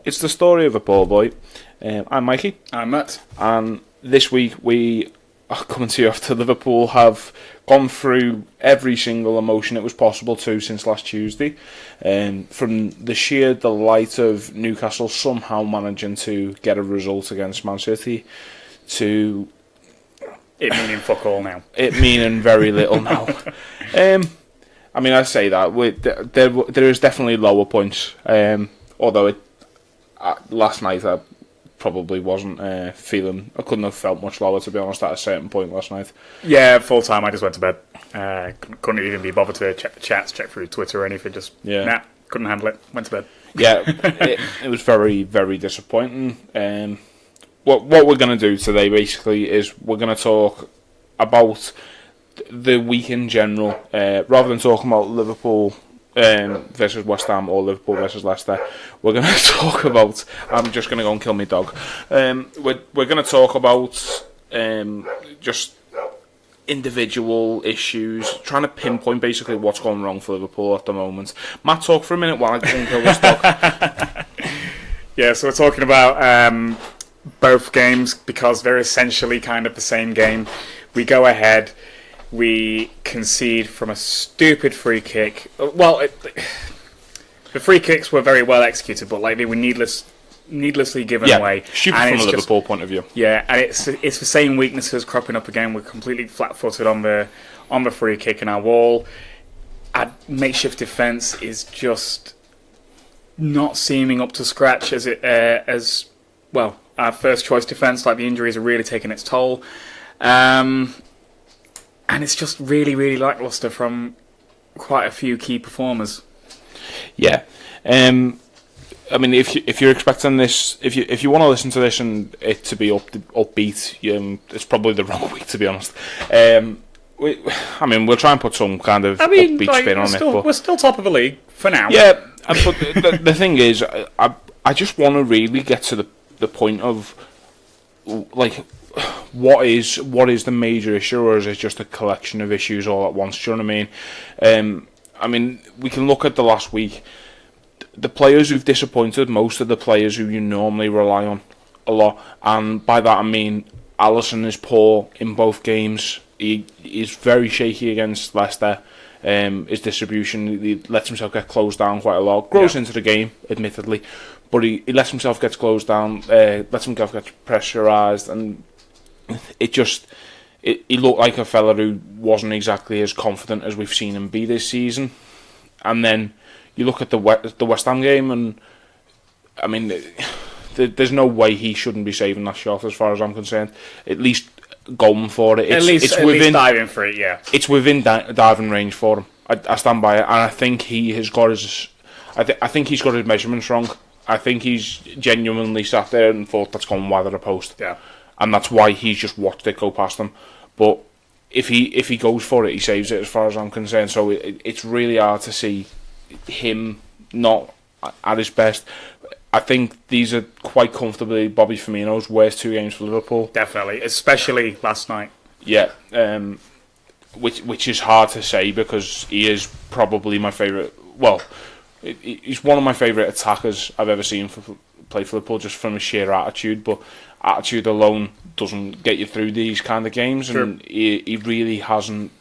It's the story of a poor boy. I'm Mikey. I'm Matt. And this week we are coming to you after Liverpool have gone through every single emotion it was possible to since last Tuesday. From the sheer delight of Newcastle somehow managing to get a result against Man City to it meaning fuck all now. It meaning very little now. I say that there is definitely lower points. Although last night I probably wasn't feeling. I couldn't have felt much lower, to be honest, at a certain point last night. Yeah, full time. I just went to bed. Couldn't even be bothered to check the chats, check through Twitter or anything. Couldn't handle it. Went to bed. Yeah, it was very, very disappointing. What we're going to do today basically is we're going to talk about the week in general, rather than talking about Liverpool versus West Ham or Liverpool versus Leicester. We're going to talk about. I'm just going to go and kill my dog. We're going to talk about just individual issues, trying to pinpoint basically what's going wrong for Liverpool at the moment. Matt, talk for a minute while I go and kill this dog. Yeah, so we're talking about both games because they're essentially kind of the same game. We go ahead. We concede from a stupid free kick. Well, the free kicks were very well executed, but they were needlessly given away. Stupid from a Liverpool point of view. Yeah, and it's the same weaknesses cropping up again. We're completely flat-footed on the free kick, and our wall, our makeshift defence is just not seeming up to scratch as well. Our first choice defence, the injuries are really taking its toll. And it's just really, really lacklustre from quite a few key performers. Yeah, if you're expecting this, if you want to listen to this and it to be upbeat, it's probably the wrong week, to be honest. We'll try and put some kind of upbeat spin on it. But we're still top of the league for now. Yeah, but the thing is, I just want to really get to the point of what is the major issue, or is it just a collection of issues all at once? Do you know what I mean? We can look at the last week. The players who've disappointed most are the players who you normally rely on a lot, and by that I mean Alisson is poor in both games. He's very shaky against Leicester. His distribution, he lets himself get closed down quite a lot. Grows into the game, admittedly, but he lets himself get closed down, lets himself get pressurised, and he looked like a fella who wasn't exactly as confident as we've seen him be this season. And then you look at the West Ham game, and there's no way he shouldn't be saving that shot, as far as I'm concerned. At least going for it. At least diving for it. Yeah, it's within diving range for him. I stand by it, and I think he has got his. I think he's got his measurements wrong. I think he's genuinely sat there and thought that's gone wide of the post. Yeah. And that's why he's just watched it go past him. But if he goes for it, he saves it, as far as I'm concerned. So it's really hard to see him not at his best. I think these are quite comfortably Bobby Firmino's worst two games for Liverpool. Definitely, especially last night. Yeah, which is hard to say because he is probably my favourite. Well, he's one of my favourite attackers I've ever seen play for Liverpool, just from his sheer attitude. But attitude alone doesn't get you through these kind of games, and he really hasn't.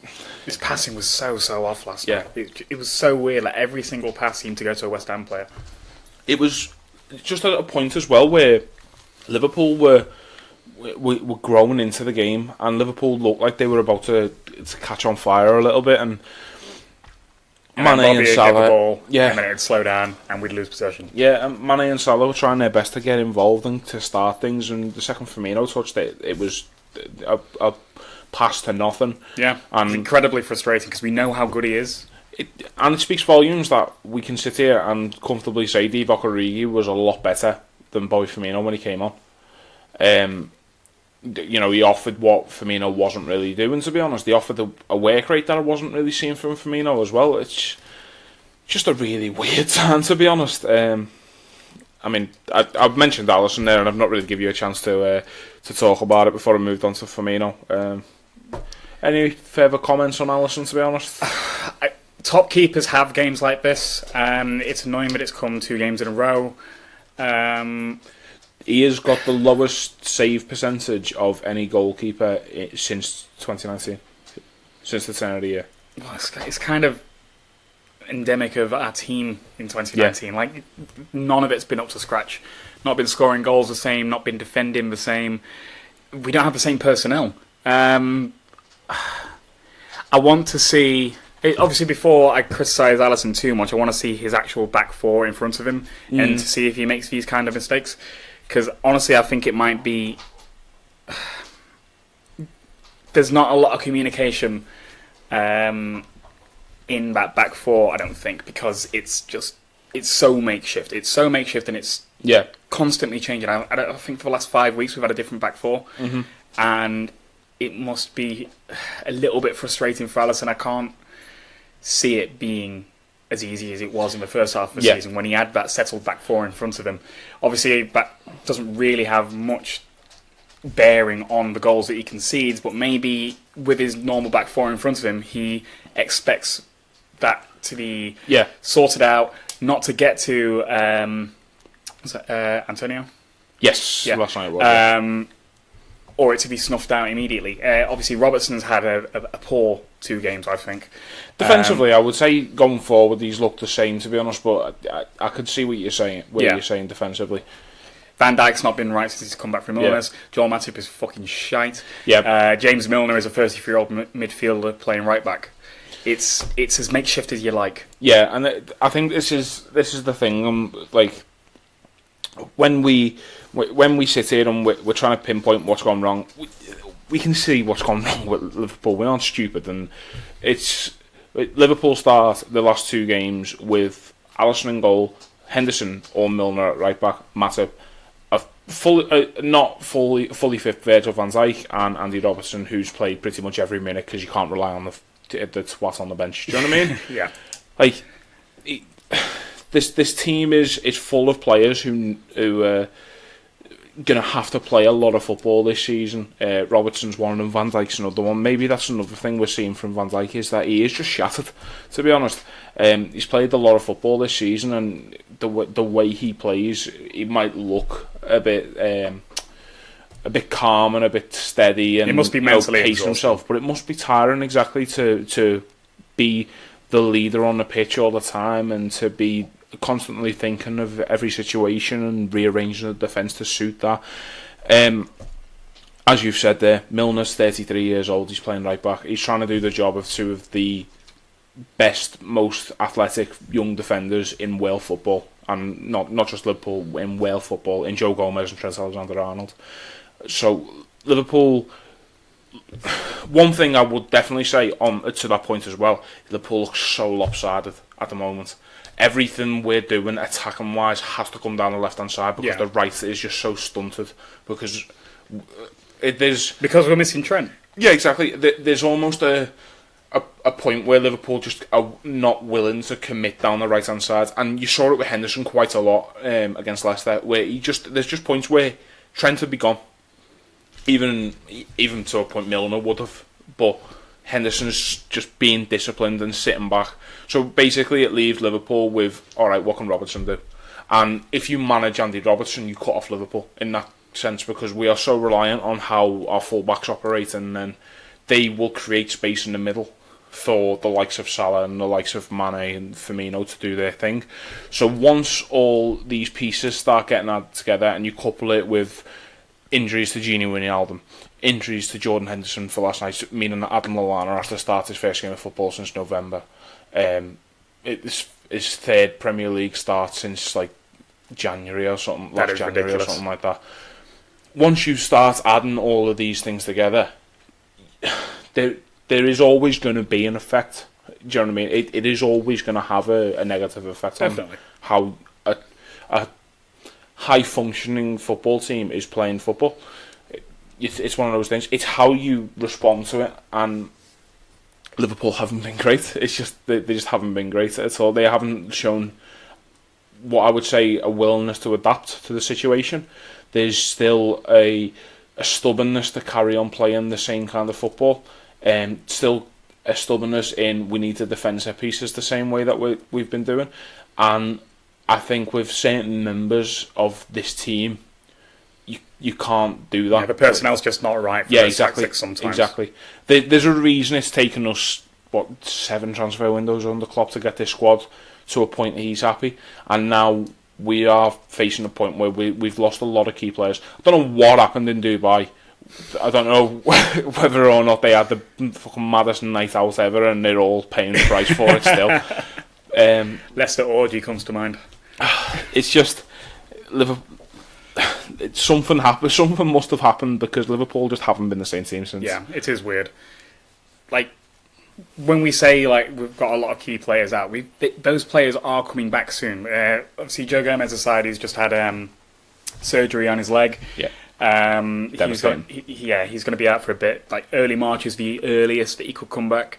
His passing was so off last night. It was so weird. Every single pass seemed to go to a West Ham player. It was just at a point as well where Liverpool were growing into the game, and Liverpool looked like they were about to catch on fire a little bit, and Mane and Salah, get the ball, and then it'd slow down, and we'd lose possession. Yeah, and Mane and Salah were trying their best to get involved and to start things, and the second Firmino touched it was a pass to nothing. Yeah, and it's incredibly frustrating because we know how good he is. And it speaks volumes that we can sit here and comfortably say Divock Origi was a lot better than Bobby Firmino when he came on. He offered what Firmino wasn't really doing, to be honest. He offered a work rate that I wasn't really seeing from Firmino as well. It's just a really weird time, to be honest. I've mentioned Alisson there, and I've not really given you a chance to talk about it before I moved on to Firmino. Any further comments on Alisson, to be honest? Top keepers have games like this. It's annoying that it's come 2 games in a row. He has got the lowest save percentage of any goalkeeper since 2019, since the turn of the year. Well, it's kind of endemic of our team in 2019. Like, none of it's been up to scratch. Not been scoring goals the same, not been defending the same. We don't have the same personnel. I want to see... Obviously, before I criticise Alisson too much, I want to see his actual back four in front of him and to see if he makes these kind of mistakes. Because honestly, I think it might be... There's not a lot of communication in that back four, I don't think, because it's so makeshift. It's so makeshift and it's constantly changing. I think for the last 5 weeks we've had a different back four. Mm-hmm. And it must be a little bit frustrating for Alisson. I can't see it being as easy as it was in the first half of the season when he had that settled back four in front of him. Obviously, that doesn't really have much bearing on the goals that he concedes, but maybe with his normal back four in front of him, he expects that to be sorted out, not to get to Antonio? Yes, last night it was. Or it to be snuffed out immediately. Obviously, Robertson's had a poor 2 games, I think. Defensively, I would say going forward, he's looked the same, to be honest, but I could see what you're saying, you're saying defensively. Van Dijk's not been right since he's come back from illness. Joel Matip is fucking shite. Yep. James Milner is a 33-year-old midfielder playing right back. It's as makeshift as you like. Yeah, and I think this is the thing. Like when we sit here and we're trying to pinpoint what's gone wrong, we can see what's gone wrong with Liverpool. We aren't stupid, and it's Liverpool start the last 2 games with Alisson in goal, Henderson or Milner at right back, Matip, not fully fit Virgil van Dijk, and Andy Robertson, who's played pretty much every minute because you can't rely on the twat on the bench. Do you know what I mean? Yeah. Like this team is full of players who gonna have to play a lot of football this season. Robertson's one of them, Van Dijk's another one. Maybe that's another thing we're seeing from Van Dijk, is that he is just shattered, to be honest. He's played a lot of football this season, and the way he plays, he might look a bit calm and a bit steady, and it must be mentally pace himself, but it must be tiring exactly to be the leader on the pitch all the time and to be constantly thinking of every situation and rearranging the defence to suit that. As you've said there, Milner's 33 years old, he's playing right back. He's trying to do the job of 2 of the best, most athletic young defenders in world football, and not just Liverpool, in world football, in Joe Gomez and Trent Alexander-Arnold. So Liverpool, one thing I would definitely say on to that point as well, Liverpool looks so lopsided at the moment. Everything we're doing attacking wise has to come down the left hand side, because the right is just so stunted, because we're missing Trent. Yeah, exactly. There's almost a point where Liverpool just are not willing to commit down the right hand side, and you saw it with Henderson quite a lot against Leicester, where there's just points where Trent would be gone, even to a point Milner would have, but Henderson's just being disciplined and sitting back. So basically it leaves Liverpool with, alright, what can Robertson do? And if you manage Andy Robertson, you cut off Liverpool in that sense, because we are so reliant on how our full-backs operate, and then they will create space in the middle for the likes of Salah and the likes of Mane and Firmino to do their thing. So once all these pieces start getting added together, and you couple it with injuries to Gini Wijnaldum, injuries to Jordan Henderson for last night, meaning that Adam Lallana has to start his first game of football since November. It's his 3rd Premier League start since like January or something, last January ridiculous. Or something like that. Once you start adding all of these things together, there is always going to be an effect. Do you know what I mean? It is always going to have a negative effect Definitely. On how a high-functioning football team is playing football. It's one of those things. It's how you respond to it, and Liverpool haven't been great. It's just they just haven't been great at all. They haven't shown what I would say a willingness to adapt to the situation. There's still a stubbornness to carry on playing the same kind of football, and still a stubbornness in we need to defend set pieces the same way that we've been doing, and I think with certain members of this team, you can't do that. Yeah, the personnel's just not right for those tactics sometimes. Exactly. There's a reason it's taken us, 7 transfer windows under Klopp to get this squad to a point that he's happy. And now we are facing a point where we've lost a lot of key players. I don't know what happened in Dubai. I don't know whether or not they had the fucking maddest night out ever and they're all paying the price for it still. Leicester orgy comes to mind. It's just Liverpool. Something happened. Something must have happened because Liverpool just haven't been the same team since. Yeah, it is weird. Like when we say like we've got a lot of key players out, those players are coming back soon. Obviously, Joe Gomez aside, he's just had surgery on his leg. Yeah. He's going to be out for a bit. Like early March is the earliest that he could come back.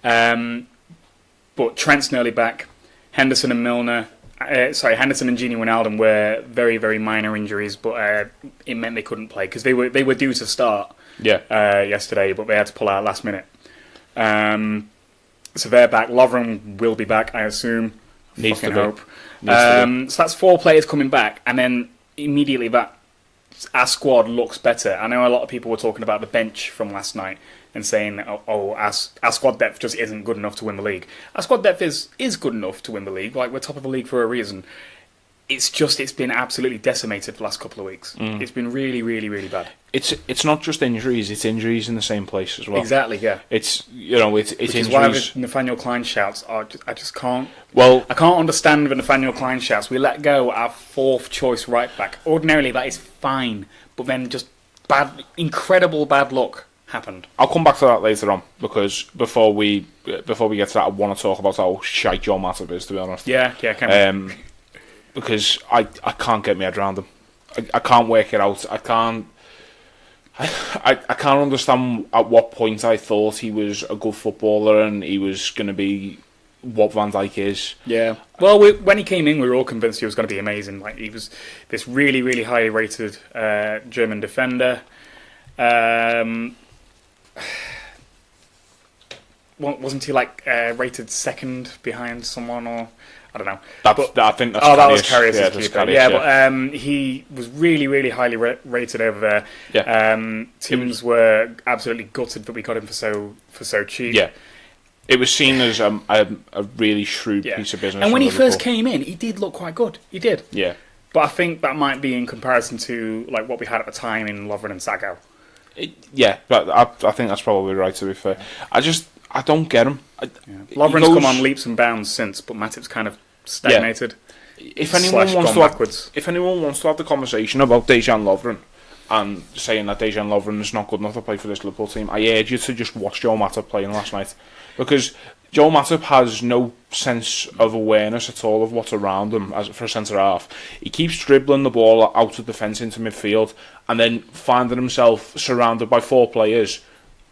But Trent's nearly back. Henderson and Gini Wijnaldum were very, very minor injuries, but it meant they couldn't play because they were due to start yesterday, but they had to pull out last minute. So they're back. Lovren will be back, I assume. Needs to hope. So that's 4 players coming back, and then immediately our squad looks better. I know a lot of people were talking about the bench from last night and saying, our squad depth just isn't good enough to win the league. Our squad depth is good enough to win the league. Like, we're top of the league for a reason. It's been absolutely decimated the last couple of weeks. It's been really, really, really bad. It's not just injuries; it's injuries in the same place as well. Exactly, yeah. It's Which injuries. is why the Nathaniel Klein shouts I just can't. Well, I can't understand the Nathaniel Klein shouts. We let go our 4th choice right back. Ordinarily, that is fine, but then just incredible bad luck happened. I'll come back to that later on because before we get to that, I want to talk about how shite Joe Matip is. To be honest, because I can't get my head around him. I can't work it out. I can't understand at what point I thought he was a good footballer and he was going to be what Van Dijk is. Yeah. Well, when he came in, we were all convinced he was going to be amazing. Like, he was this really, really highly rated German defender. Wasn't he rated 2nd behind someone or? I don't know. I think that's that was Karius. But he was really, really highly rated over there. Yeah. Teams were absolutely gutted that we got him for so cheap. Yeah. It was seen as a really shrewd piece of business. And when he first came in, he did look quite good. He did. Yeah. But I think that might be in comparison to like what we had at the time in Lovren and Sago. But I think that's probably right, to be fair. I don't get him. Lovren's come on leaps and bounds since, but Matip's kind of stagnated. If anyone wants to have the conversation about Dejan Lovren and saying that Dejan Lovren is not good enough to play for this Liverpool team, I urge you to just watch Joe Matip playing last night, because Joe Matip has no sense of awareness at all of what's around him as for a centre half. He keeps dribbling the ball out of defence into midfield and then finding himself surrounded by 4 players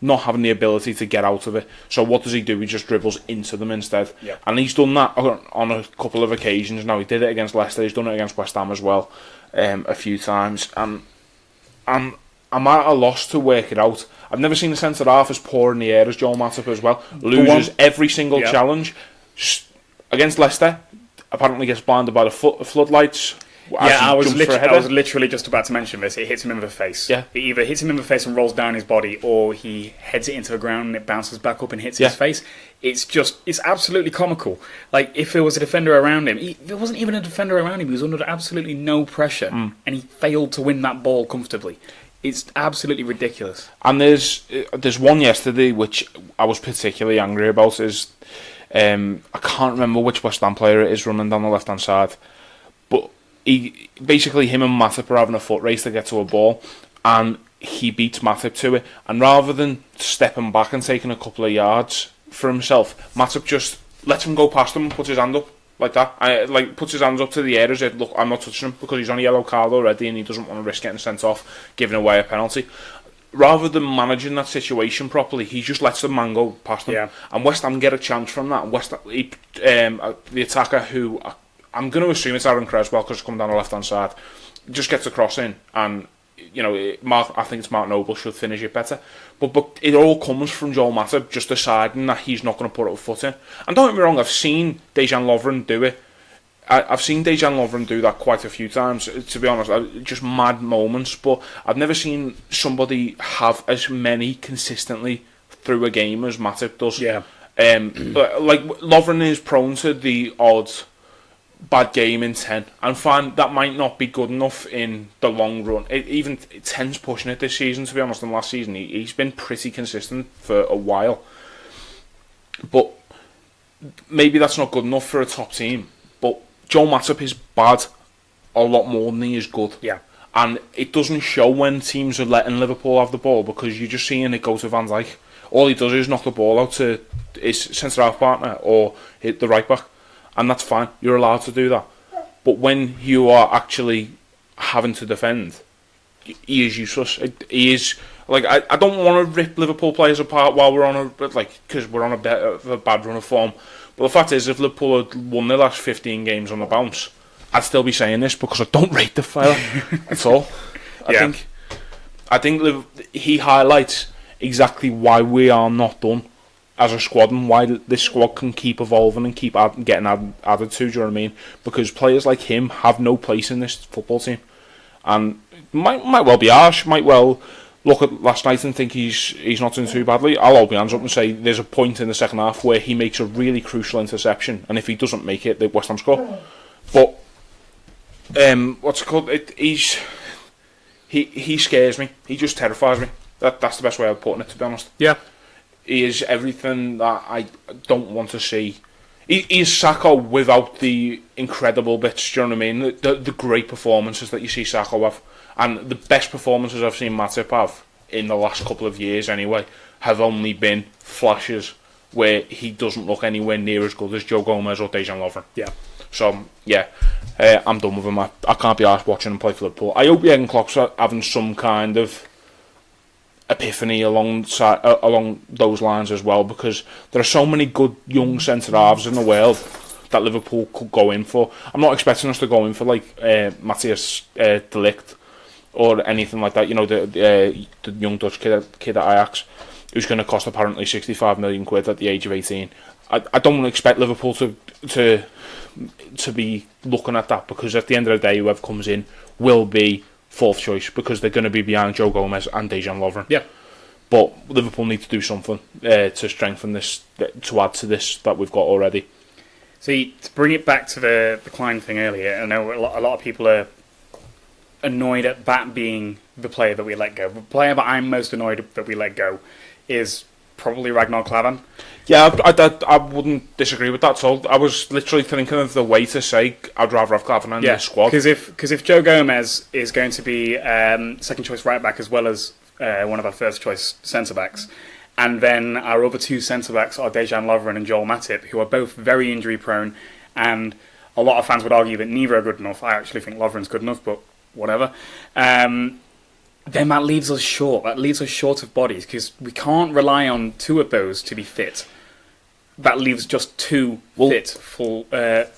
not having the ability to get out of it. So what does he do? He just dribbles into them instead. Yep. And he's done that on a couple of occasions now. He did it against Leicester. He's done it against West Ham as well a few times. And I'm at a loss to work it out. I've never seen a centre half as poor in the air as Joel Matip as well. Loses every single challenge. Against Leicester, apparently gets blinded by the floodlights. I was literally just about to mention this. It hits him in the face. Yeah. It either hits him in the face and rolls down his body, or he heads it into the ground and it bounces back up and hits his face. It's absolutely comical. Like, if there was a defender around him, there wasn't even a defender around him. He was under absolutely no pressure, and he failed to win that ball comfortably. It's absolutely ridiculous. And there's one yesterday which I was particularly angry about. Is I can't remember which West Ham player it is running down the left hand side, but him and Matip are having a foot race to get to a ball, and he beats Matip to it. And rather than stepping back and taking a couple of yards for himself, Matip just lets him go past him and puts his hand up like that. Puts his hands up to the air as if, look, I'm not touching him, because he's on a yellow card already and he doesn't want to risk getting sent off, giving away a penalty. Rather than managing that situation properly, he just lets the man go past him. Yeah. And West Ham get a chance from that. The attacker, who I'm going to assume it's Aaron Creswell because it's coming down the left-hand side, just gets a cross in, and I think it's Mark Noble should finish it better. But it all comes from Joel Matip just deciding that he's not going to put a foot in. And don't get me wrong, I've seen Dejan Lovren do it I've seen Dejan Lovren do that quite a few times, to be honest, just mad moments, but I've never seen somebody have as many consistently through a game as Matip does. Yeah. But like Lovren is prone to the odd bad game in 10, and find that might not be good enough in the long run. Even 10's pushing it this season, to be honest, and last season he's been pretty consistent for a while. But maybe that's not good enough for a top team. But Joel Matip is bad a lot more than he is good. Yeah. And it doesn't show when teams are letting Liverpool have the ball, because you're just seeing it go to Van Dijk. All he does is knock the ball out to his centre-half partner or hit the right-back. And that's fine. You're allowed to do that. But when you are actually having to defend, he is useless. He is... Like, I don't want to rip Liverpool players apart while we're on a... because we're on a bit of a bad run of form. But the fact is, if Liverpool had won their last 15 games on the bounce, I'd still be saying this because I don't rate the fella at all. I think he highlights exactly why we are not done as a squad, and why this squad can keep evolving and keep getting added to. Do you know what I mean? Because players like him have no place in this football team, and might well be harsh. Might well look at last night and think he's not doing too badly. I'll hold my hands up and say there's a point in the second half where he makes a really crucial interception, and if he doesn't make it, the West Ham score. But what's it called? He scares me. He just terrifies me. That's the best way of putting it, to be honest. Yeah. He is everything that I don't want to see. He is Sakho without the incredible bits, do you know what I mean? The great performances that you see Sakho have. And the best performances I've seen Matip have, in the last couple of years anyway, have only been flashes where he doesn't look anywhere near as good as Joe Gomez or Dejan Lovren. Yeah. So, yeah, I'm done with him. I can't be arsed watching him play for Liverpool. I hope Jurgen Klopp's having some kind of epiphany along those lines as well, because there are so many good young centre-halves in the world that Liverpool could go in for. I'm not expecting us to go in for like Matthias de Ligt or anything like that. You know, the young Dutch kid at Ajax, who's going to cost apparently 65 million quid at the age of 18. I don't expect Liverpool to be looking at that, because at the end of the day, whoever comes in will be fourth choice, because they're going to be behind Joe Gomez and Dejan Lovren. Yeah. But Liverpool need to do something to strengthen this, to add to this that we've got already. See, to bring it back to the Klein thing earlier, I know a lot of people are annoyed at that being the player that we let go. The player that I'm most annoyed that we let go is probably Ragnar Klavan. Yeah, I wouldn't disagree with that at all. I was literally thinking of the way to say I'd rather have Klavan in the squad. Because if Joe Gomez is going to be second choice right back as well as one of our first choice centre backs, and then our other two centre backs are Dejan Lovren and Joel Matip, who are both very injury prone, and a lot of fans would argue that neither are good enough. I actually think Lovren's good enough, but whatever. Then that leaves us short. That leaves us short of bodies, because we can't rely on two of those to be fit. That leaves just two fit full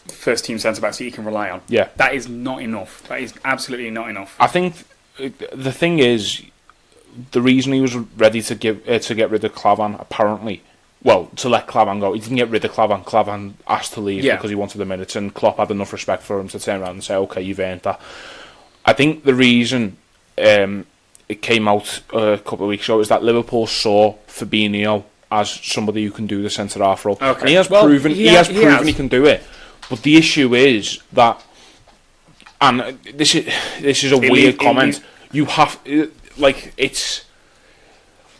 first team centre backs that you can rely on. Yeah, that is not enough. That is absolutely not enough. I think the thing is, the reason he was ready to get rid of Klavan, apparently, well, to let Klavan go, he didn't get rid of Klavan. Klavan asked to leave because he wanted the minutes, and Klopp had enough respect for him to turn around and say, "Okay, you've earned that." I think the reason it came out a couple of weeks ago is that Liverpool saw Fabinho as somebody who can do the centre half role. Okay. And he has proven he can do it. But the issue is that, and this is a weird comment. You have it's,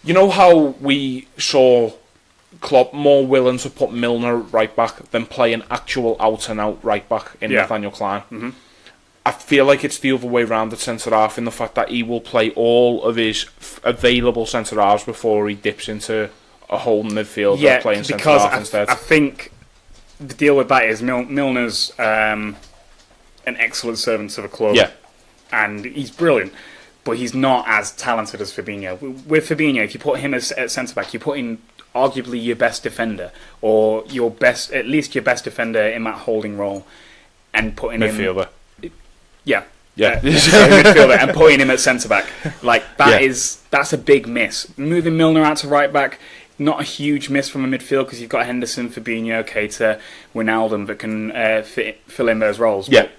you know how we saw Klopp more willing to put Milner right back than play an actual out and out right back in Nathaniel Klein. Mm-hmm. I feel like it's the other way around at centre-half, in the fact that he will play all of his available centre-halves before he dips into a whole midfield playing centre-half instead. I think the deal with that is Milner's an excellent servant to the club, and he's brilliant, but he's not as talented as Fabinho. With Fabinho, if you put him as at centre-back, you put in arguably your best defender, or at least your best defender in that holding role, and putting midfielder. Midfielder, and putting him at centre back, like that's a big miss. Moving Milner out to right back not a huge miss from a midfield because you've got Henderson, Fabinho, Keita, Wijnaldum that can fill in those roles. Yeah. But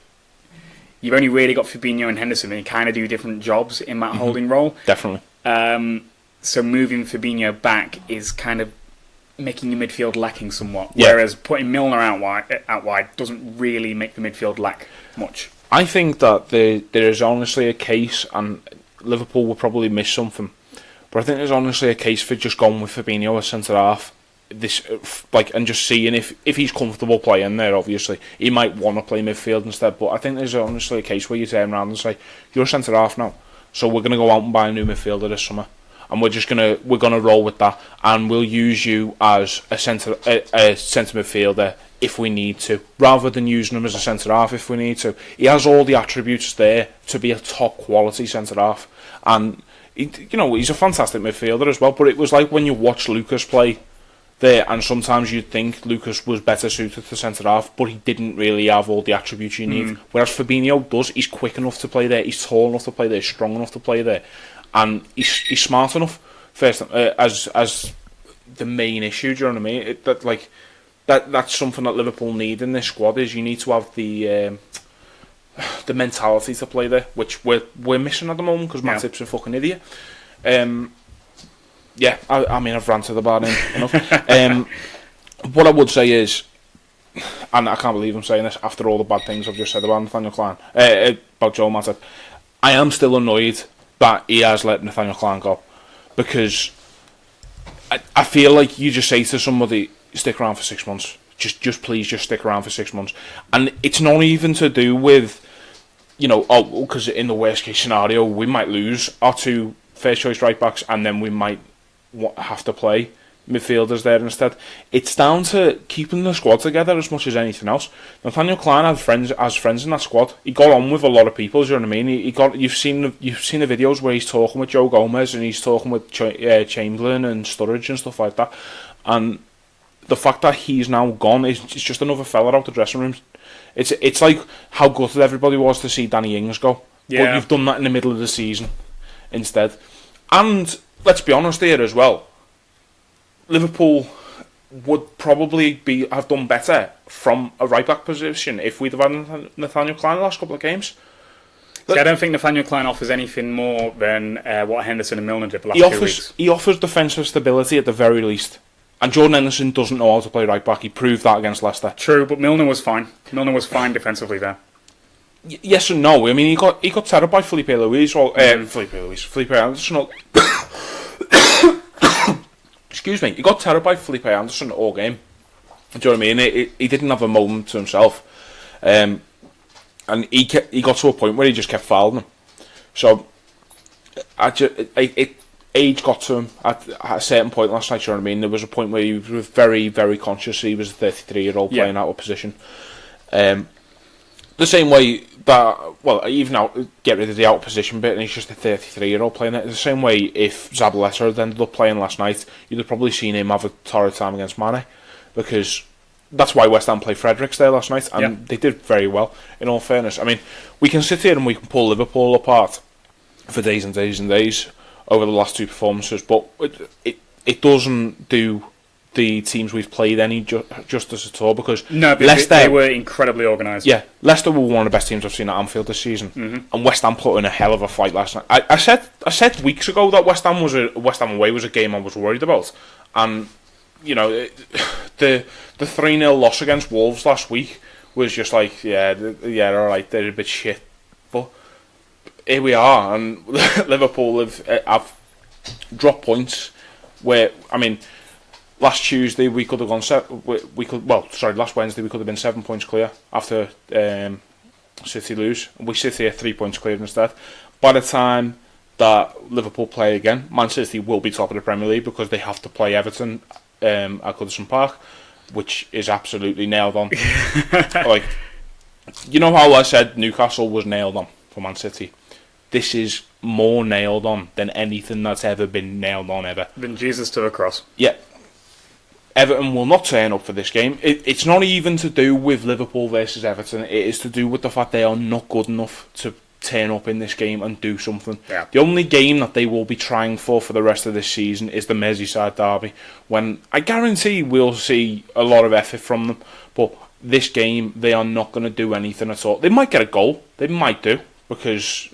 you've only really got Fabinho and Henderson, and you kind of do different jobs in that holding role. Definitely. So moving Fabinho back is kind of making the midfield lacking somewhat. Yeah. Whereas putting Milner out wide doesn't really make the midfield lack much. I think that there is honestly a case, and Liverpool will probably miss something, but I think there's honestly a case for just going with Fabinho as centre half. And just seeing if he's comfortable playing there. Obviously, he might want to play midfield instead, but I think there's honestly a case where you turn around and say, "You're centre half now, so we're going to go out and buy a new midfielder this summer, and we're gonna roll with that, and we'll use you as a centre midfielder if we need to, rather than using him as a centre half if we need to." He has all the attributes there to be a top quality centre half, and he's a fantastic midfielder as well. But it was like when you watch Lucas play there, and sometimes you'd think Lucas was better suited to centre half, but he didn't really have all the attributes you need. Whereas Fabinho does. He's quick enough to play there. He's tall enough to play there. Strong enough to play there, and he's smart enough. First, as the main issue, do you know what I mean? That's something that Liverpool need in this squad. Is you need to have the mentality to play there, which we're missing at the moment because Matip's a fucking idiot. Yeah, I mean, I've ranted about him enough. What I would say is, and I can't believe I'm saying this after all the bad things I've just said about Nathaniel Clyne, about Joel Matip, I am still annoyed that he has let Nathaniel Clyne go, because I feel like you just say to somebody, stick around for 6 months. Just please, just stick around for 6 months. And it's not even to do with, because in the worst case scenario, we might lose our two first choice right backs, and then we might have to play midfielders there instead. It's down to keeping the squad together as much as anything else. Nathaniel Clyne has friends in that squad. He got on with a lot of people. Do you know what I mean? You've seen the videos where he's talking with Joe Gomez and he's talking with Chamberlain and Sturridge and stuff like that. And the fact that he's now gone is just another fella out the dressing room. It's like how gutted everybody was to see Danny Ings go. Yeah. But you've done that in the middle of the season instead. And let's be honest here as well, Liverpool would probably have done better from a right back position if we'd have had Nathaniel Clyne the last couple of games. See, I don't think Nathaniel Clyne offers anything more than what Henderson and Milner did the last 2 weeks. He offers defensive stability at the very least. And Jordan Henderson doesn't know how to play right back. He proved that against Leicester. True, but Milner was fine. Milner was fine defensively there. Yes and no. I mean, he got teared by Felipe Anderson. Excuse me. He got teared by Felipe Anderson all game. Do you know what I mean? He didn't have a moment to himself, and he got to a point where he just kept fouling him. So, age got to him at a certain point last night. You know what I mean? There was a point where he was very, very conscious. He was a 33-year-old playing out of position. The same way that, even out, get rid of the out of position bit, and he's just a 33-year-old playing it. The same way if Zabaleta had ended up playing last night, you'd have probably seen him have a torrid time against Mane, because that's why West Ham played Fredericks there last night, and they did very well, in all fairness. I mean, we can sit here and we can pull Liverpool apart for days and days and days over the last two performances, but it doesn't do the teams we've played any justice at all, because Leicester, they were incredibly organised. Yeah, Leicester were one of the best teams I've seen at Anfield this season, and West Ham put in a hell of a fight last night. I said weeks ago that West Ham away was a game I was worried about, and the 3-0 loss against Wolves last week was just like, all right, they're a bit shit, but here we are, and Liverpool have dropped points where, I mean, last Tuesday we could have gone last Wednesday we could have been 7 points clear after City lose. We sit here 3 points clear instead. By the time that Liverpool play again, Man City will be top of the Premier League because they have to play Everton at Goodison Park, which is absolutely nailed on. Like, you know how I said Newcastle was nailed on for Man City? This is more nailed on than anything that's ever been nailed on ever. Than Jesus to the cross. Yeah. Everton will not turn up for this game. It's not even to do with Liverpool versus Everton. It is to do with the fact they are not good enough to turn up in this game and do something. Yeah. The only game that they will be trying for the rest of this season is the Merseyside derby, when I guarantee we'll see a lot of effort from them. But this game, they are not going to do anything at all. They might get a goal. They might do, because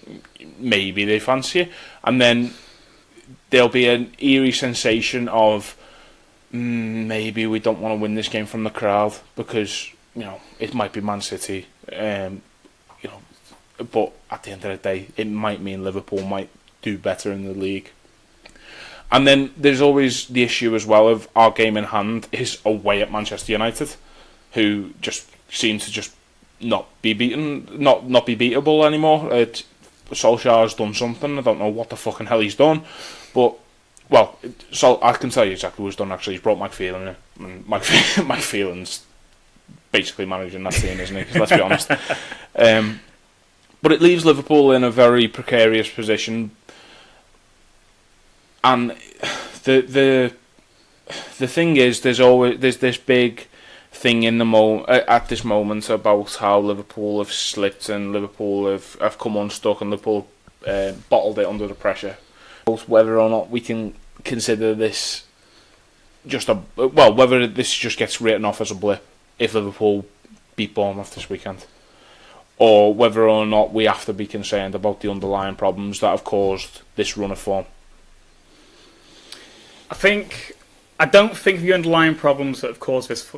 maybe they fancy it. And then there'll be an eerie sensation of maybe we don't want to win this game from the crowd, because it might be Man City, but at the end of the day, it might mean Liverpool might do better in the league. And then there's always the issue as well of our game in hand is away at Manchester United, who just seem to just not be beaten, not be beatable anymore. Solskjaer's done something. I don't know what the fucking hell he's done, but so I can tell you exactly what he's done. Actually, he's brought Mike Phelan in, and Mike Phelan's basically managing that team, isn't he? Let's be honest. But it leaves Liverpool in a very precarious position, and the thing is, there's this big thing in at this moment about how Liverpool have slipped and Liverpool have come unstuck, and Liverpool bottled it under the pressure. Whether or not we can consider this whether this just gets written off as a blip if Liverpool beat Bournemouth this weekend, or whether or not we have to be concerned about the underlying problems that have caused this run of form. I don't think the underlying problems that have caused this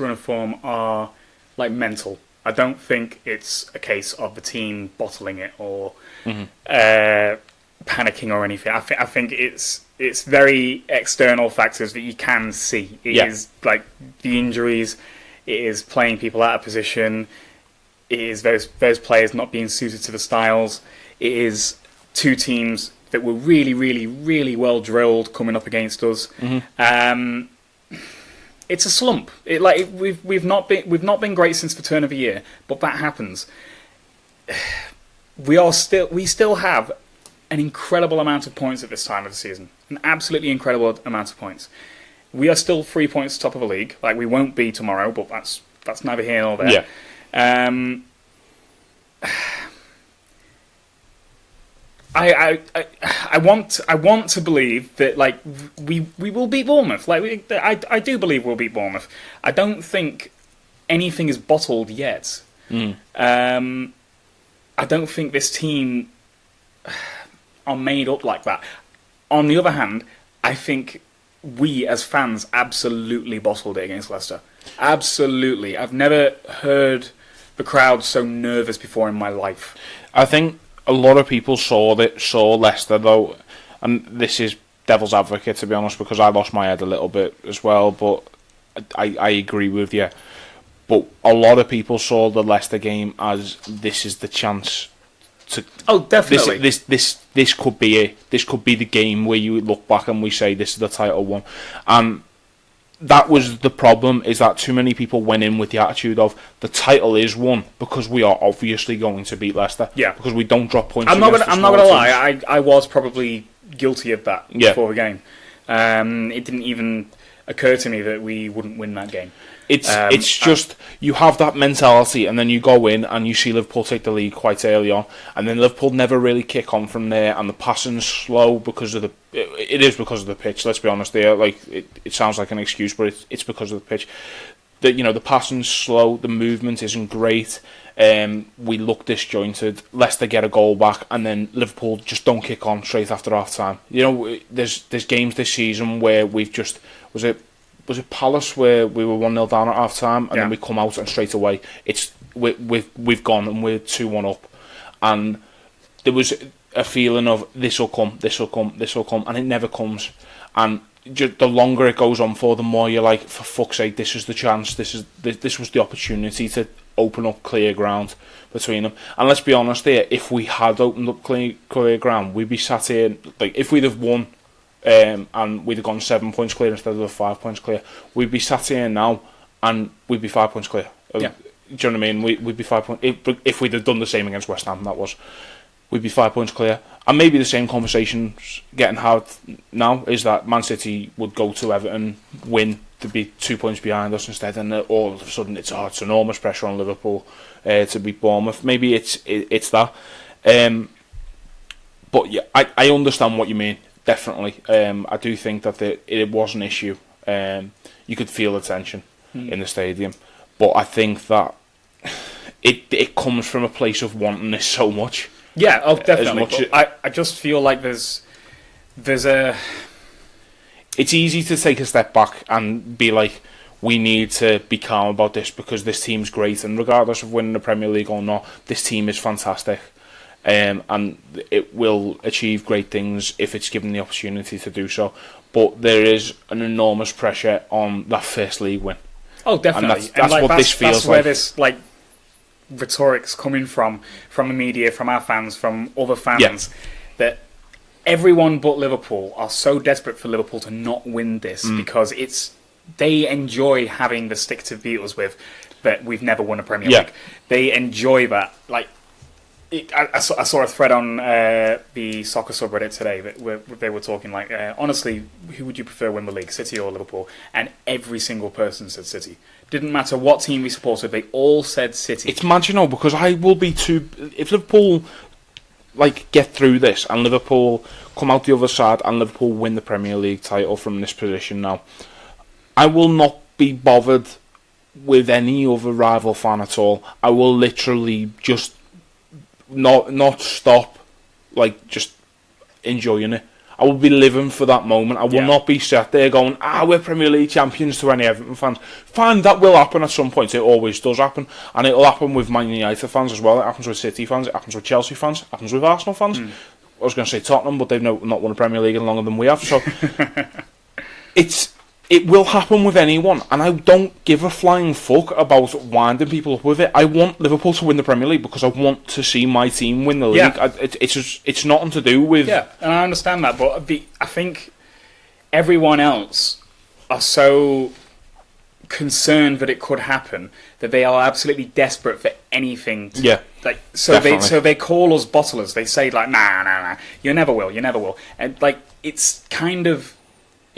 run of form are like mental. I don't think it's a case of the team bottling it or panicking or anything. I think it's very external factors that you can see. It is like the injuries. It is playing people out of position. It is those players not being suited to the styles. It is two teams that were really, really, really well drilled coming up against us. It's a slump. We've not been great since the turn of the year, but that happens. We still have an incredible amount of points at this time of the season. An absolutely incredible amount of points. We are still 3 points top of the league. Like, we won't be tomorrow, but that's neither here nor there. Yeah. I want to believe that like we will beat Bournemouth. Like I do believe we'll beat Bournemouth. I don't think anything is bottled yet. I don't think this team are made up like that. On the other hand, I think we as fans absolutely bottled it against Leicester. Absolutely. I've never heard the crowd so nervous before in my life. I think a lot of people saw Leicester though, and this is devil's advocate to be honest, because I lost my head a little bit as well, but I agree with you. But a lot of people saw the Leicester game as this is the chance to. Oh, definitely. This could be it. This could be the game where you look back and we say this is the title one, and that was the problem, is that too many people went in with the attitude of the title is won because we are obviously going to beat Leicester. Yeah. Because we don't drop points. I'm not gonna lie. I was probably guilty of that before the game. It didn't even occur to me that we wouldn't win that game. It's just you have that mentality, and then you go in and you see Liverpool take the lead quite early on, and then Liverpool never really kick on from there, and the passing's slow because of it is because of the pitch. Let's be honest, there. Like it sounds like an excuse, but it's because of the pitch. The passing's slow, the movement isn't great. We look disjointed. Leicester get a goal back, and then Liverpool just don't kick on straight after half time. There's games this season where we've just was it Palace where we were 1-0 down at half time, and then we come out and straight away we've gone and we're 2-1 up, and there was a feeling of this will come, and it never comes. And just the longer it goes on for, the more you're like, for fuck's sake, this is the chance. This was the opportunity to open up clear ground between them. And let's be honest here, if we had opened up clear ground, we'd be sat here like if we'd have won. And we'd have gone 7 points clear instead of the 5 points clear, we'd be sat here now and we'd be 5 points clear. Yeah. Do you know what I mean? We'd be 5 points. If we'd have done the same against West Ham, we'd be 5 points clear. And maybe the same conversation's getting had now, is that Man City would go to Everton, win, to be 2 points behind us instead, and all of a sudden it's enormous pressure on Liverpool to beat Bournemouth. Maybe it's that. But yeah, I understand what you mean. Definitely, I do think that it was an issue. You could feel the tension in the stadium, but I think that it comes from a place of wanting this so much. Yeah, definitely. I just feel like there's a. It's easy to take a step back and be like, we need to be calm about this because this team's great, and regardless of winning the Premier League or not, this team is fantastic, and it will achieve great things if it's given the opportunity to do so. But there is an enormous pressure on that first league win. Oh, definitely. And that's what this feels that's where this rhetoric's coming from the media, from our fans, from other fans, that everyone but Liverpool are so desperate for Liverpool to not win this because they enjoy having the stick to beat us with that we've never won a Premier League. They enjoy that. I saw a thread on the soccer subreddit today where they were talking honestly, who would you prefer win the league, City or Liverpool? And every single person said City. Didn't matter what team we supported, they all said City. It's mad, because I will be too. If Liverpool get through this and Liverpool come out the other side and Liverpool win the Premier League title from this position now, I will not be bothered with any other rival fan at all. I will literally just not stop, just enjoying it. I will be living for that moment. I will not be sat there going, we're Premier League champions to any Everton fans. Fine, that will happen at some point. It always does happen. And it'll happen with Man United fans as well. It happens with City fans. It happens with Chelsea fans. It happens with Arsenal fans. I was going to say Tottenham, but they've not won a Premier League longer than we have. So it will happen with anyone, and I don't give a flying fuck about winding people up with it. I want Liverpool to win the Premier League because I want to see my team win the league. It's nothing to do with... Yeah, and I understand that, but I think everyone else are so concerned that it could happen that they are absolutely desperate for anything. So they call us bottlers. They say nah, you never will, and it's kind of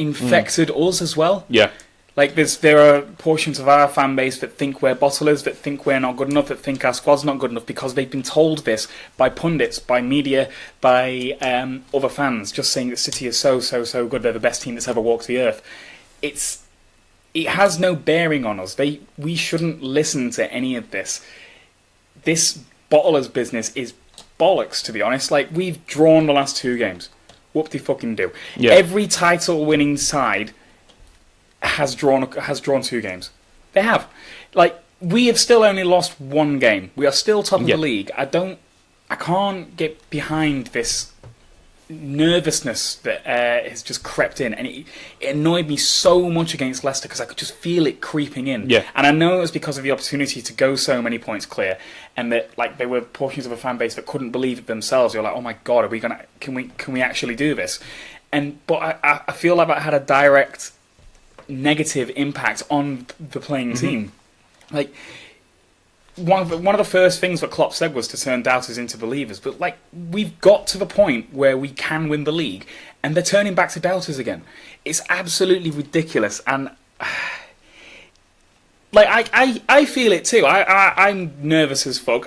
infected us as well. Yeah. There are portions of our fan base that think we're bottlers, that think we're not good enough, that think our squad's not good enough because they've been told this by pundits, by media, by other fans, just saying that City is so good, they're the best team that's ever walked the earth. It has no bearing on us. We shouldn't listen to any of this. This bottlers business is bollocks, to be honest. We've drawn the last 2 games. Whoop-de-fucking-do. Yeah. Every title-winning side has drawn 2 games. They have. We have still only lost 1 game. We are still top of the league. I can't get behind this nervousness that has just crept in, and it annoyed me so much against Leicester because I could just feel it creeping in. Yeah. And I know it was because of the opportunity to go so many points clear, and that there were portions of a fan base that couldn't believe it themselves. You're like, oh my god, are we gonna? Can we actually do this? But I feel like that had a direct negative impact on the playing team. One of the first things that Klopp said was to turn doubters into believers, but we've got to the point where we can win the league, and they're turning back to doubters again. It's absolutely ridiculous, and I feel it too. I'm nervous as fuck.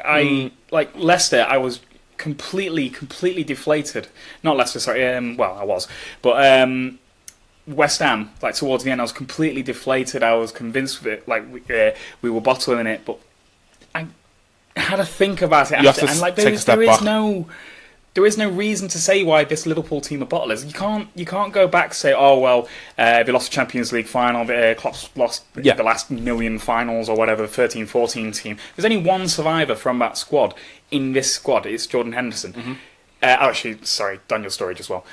Leicester, I was completely deflated. Not Leicester, sorry. Well, I was, but West Ham, towards the end, I was completely deflated. I was convinced that we were bottling it, but I had to think about it after, and there is no reason to say why this Liverpool team are bottlers. You can't go back and say, oh well, they lost the Champions League final, Klopp's lost the last million finals or whatever, 13-14 team. There's only one survivor from that squad in this squad. It's Jordan Henderson. Actually, sorry, Daniel Sturridge as well.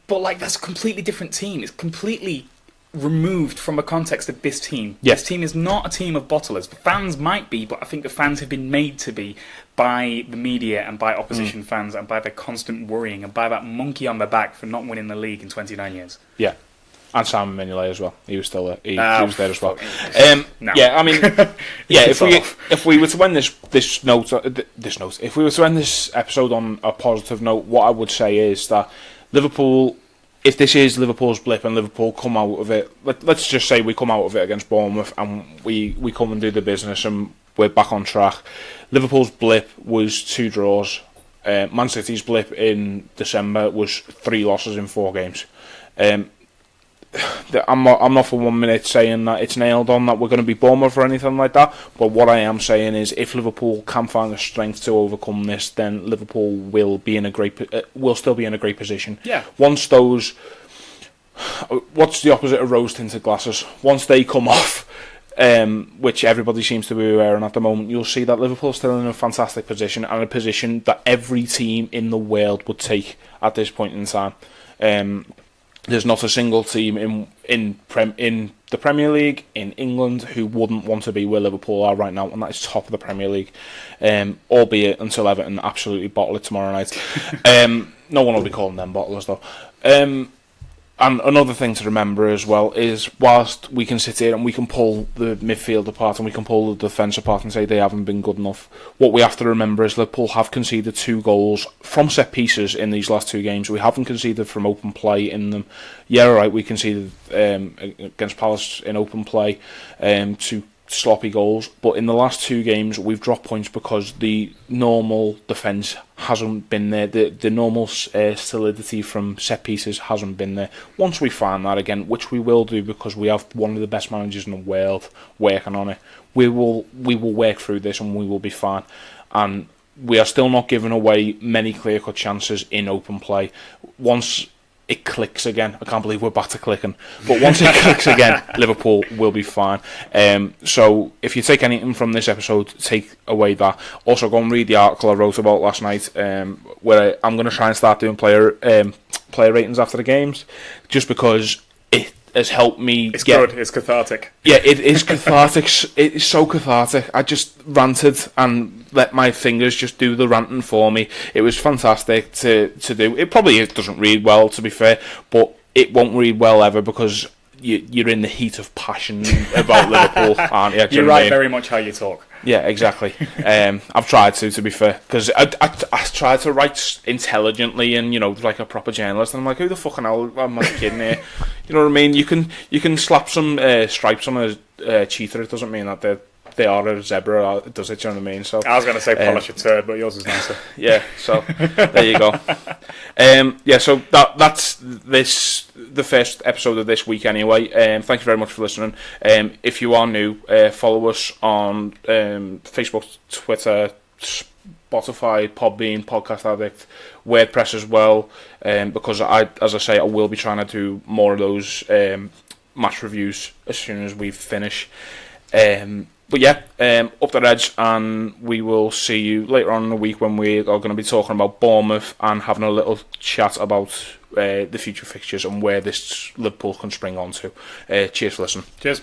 But that's a completely different team. It's completely removed from the context of this team. Yeah. This team is not a team of bottlers. The fans might be, but I think the fans have been made to be by the media and by opposition fans and by their constant worrying and by that monkey on their back for not winning the league in 29 years. Yeah. And Simon Mignolet as well. He was still there. He was there as well. No. Yeah, I mean, if we were to end this note, if we were to end this episode on a positive note, what I would say is that Liverpool, if this is Liverpool's blip and Liverpool come out of it, let's just say we come out of it against Bournemouth and we come and do the business and we're back on track. Liverpool's blip was 2 draws. Man City's blip in December was 3 losses in 4 games. I'm not for 1 minute saying that it's nailed on that we're going to be Bournemouth or anything like that, but what I am saying is if Liverpool can find the strength to overcome this, then Liverpool will still be in a great position. Yeah. Once those, what's the opposite of rose tinted glasses? Once they come off, which everybody seems to be wearing at the moment, you'll see that Liverpool's still in a fantastic position, and a position that every team in the world would take at this point in time. There's not a single team in the Premier League in England who wouldn't want to be where Liverpool are right now, and that is top of the Premier League. Albeit until Everton absolutely bottle it tomorrow night. No one will be calling them bottlers though. And another thing to remember as well is whilst we can sit here and we can pull the midfield apart and we can pull the defence apart and say they haven't been good enough, what we have to remember is Liverpool have conceded 2 goals from set pieces in these last 2 games. We haven't conceded from open play in them. Yeah, right, we conceded against Palace in open play 2 sloppy goals, but in the last 2 games we've dropped points because the normal defence hasn't been there, the normal solidity from set pieces hasn't been there. Once we find that again, which we will do because we have one of the best managers in the world working on it, we will work through this and we will be fine. And we are still not giving away many clear-cut chances in open play. Once it clicks again, I can't believe we're back to clicking, but once it clicks again, Liverpool will be fine. So if you take anything from this episode, take away that. Also go and read the article I wrote about last night, where I'm going to try and start doing player ratings after the games, just because it has helped me. It's good. It's cathartic. Yeah, it is cathartic. It is so cathartic. I just ranted and let my fingers just do the ranting for me. It was fantastic to do. It probably doesn't read well, to be fair, but it won't read well ever because you're in the heat of passion about Liverpool, aren't you? You write very much how you talk. Yeah, exactly. I've tried to be fair, because I try to write intelligently and like a proper journalist, and I'm like, who the fucking hell am I kidding here? You know what I mean? You can slap some stripes on a cheetah. It doesn't mean that they are a zebra, does it? Do you know what I mean? So I was going to say polish a turd, but yours is nicer. Yeah, so there you go. So that's the first episode of this week anyway. Thank you very much for listening. If you are new, follow us on Facebook, Twitter, Spotify, Podbean, Podcast Addict, WordPress as well, because as I say, I will be trying to do more of those match reviews as soon as we finish. But yeah, up the Reds, and we will see you later on in the week when we are going to be talking about Bournemouth and having a little chat about the future fixtures and where this Liverpool can spring on to. Cheers for listening. Cheers.